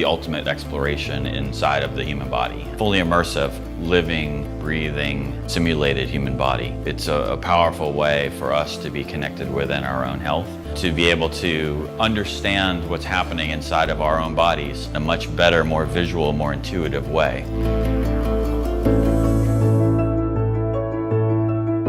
the ultimate exploration inside of the human body. Fully immersive, living, breathing, simulated human body. It's a powerful way for us to be connected within our own health, to be able to understand what's happening inside of our own bodies in a much better, more visual, more intuitive way.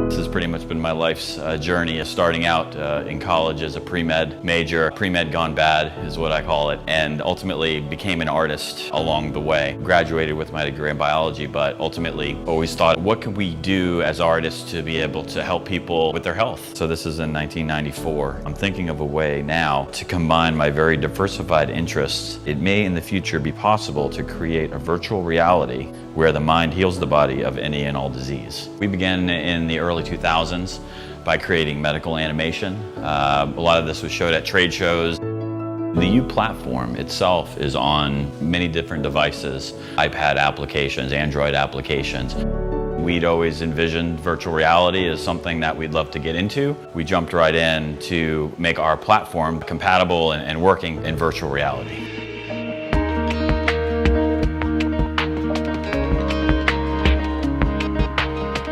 This has pretty much been my life's journey of starting out in college as a pre-med major. Pre-med gone bad is what I call it, and ultimately became an artist along the way. Graduated with my degree in biology, but ultimately always thought, what can we do as artists to be able to help people with their health? So this is in 1994. I'm thinking of a way now to combine my very diversified interests. It may in the future be possible to create a virtual reality where the mind heals the body of any and all disease. We began in the early 2000s by creating medical animation. A lot of this was showed at trade shows. The U platform itself is on many different devices, iPad applications, Android applications. We'd always envisioned virtual reality as something that we'd love to get into. We jumped right in to make our platform compatible and working in virtual reality.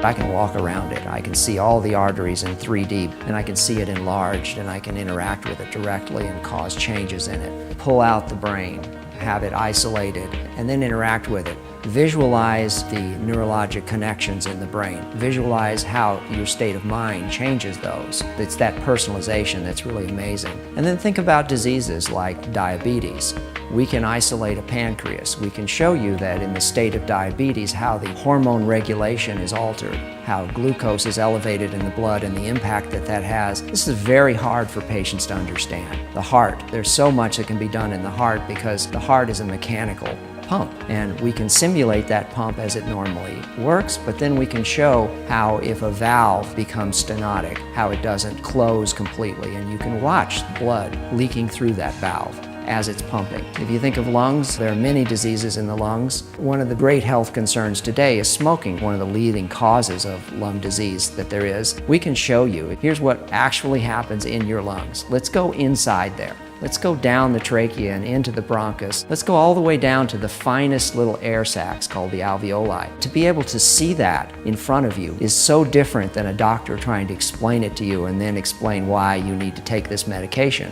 I can walk around it. I can see all the arteries in 3D, and I can see it enlarged, and I can interact with it directly and cause changes in it. Pull out the brain, have it isolated, and then interact with it. Visualize the neurologic connections in the brain. Visualize how your state of mind changes those. It's that personalization that's really amazing. And then think about diseases like diabetes. We can isolate a pancreas. We can show you that in the state of diabetes how the hormone regulation is altered, how glucose is elevated in the blood and the impact that that has. This is very hard for patients to understand. The heart, there's so much that can be done in the heart because the heart is a mechanical pump, and we can simulate that pump as it normally works, but then we can show how if a valve becomes stenotic, how it doesn't close completely, and you can watch blood leaking through that valve as it's pumping. If you think of lungs, there are many diseases in the lungs. One of the great health concerns today is smoking, one of the leading causes of lung disease that there is. We can show you, here's what actually happens in your lungs. Let's go inside there. Let's go down the trachea and into the bronchus. Let's go all the way down to the finest little air sacs called the alveoli. To be able to see that in front of you is so different than a doctor trying to explain it to you and then explain why you need to take this medication.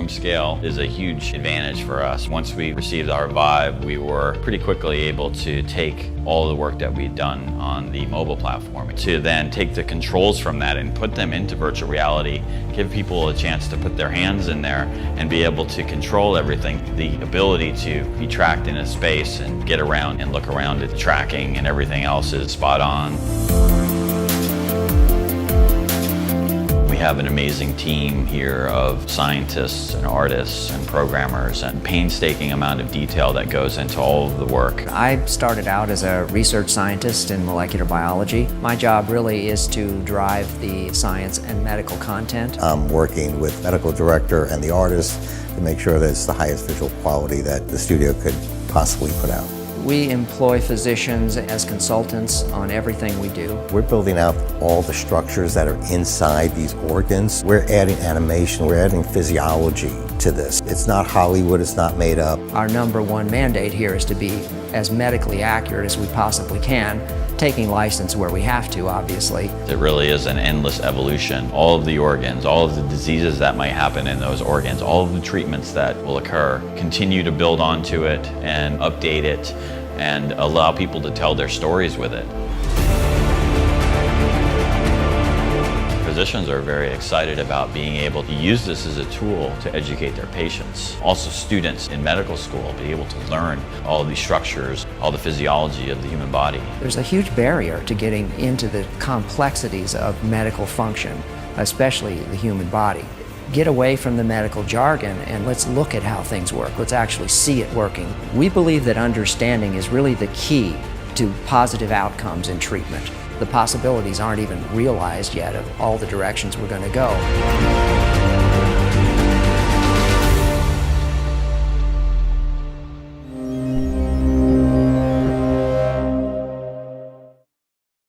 Scale is a huge advantage for us. Once we received our Vive, we were pretty quickly able to take all the work that we'd done on the mobile platform to then take the controls from that and put them into virtual reality, give people a chance to put their hands in there and be able to control everything. The ability to be tracked in a space and get around and look around at the tracking and everything else is spot on. We have an amazing team here of scientists and artists and programmers and painstaking amount of detail that goes into all of the work. I started out as a research scientist in molecular biology. My job really is to drive the science and medical content. I'm working with medical director and the artist to make sure that it's the highest visual quality that the studio could possibly put out. We employ physicians as consultants on everything we do. We're building out all the structures that are inside these organs. We're adding animation, we're adding physiology to this. It's not Hollywood, it's not made up. Our number one mandate here is to be as medically accurate as we possibly can, taking license where we have to, obviously. It really is an endless evolution. All of the organs, all of the diseases that might happen in those organs, all of the treatments that will occur, continue to build onto it and update it and allow people to tell their stories with it. Physicians are very excited about being able to use this as a tool to educate their patients. Also students in medical school be able to learn all of these structures, all the physiology of the human body. There's a huge barrier to getting into the complexities of medical function, especially the human body. Get away from the medical jargon and let's look at how things work. Let's actually see it working. We believe that understanding is really the key to positive outcomes in treatment. The possibilities aren't even realized yet of all the directions we're going to go.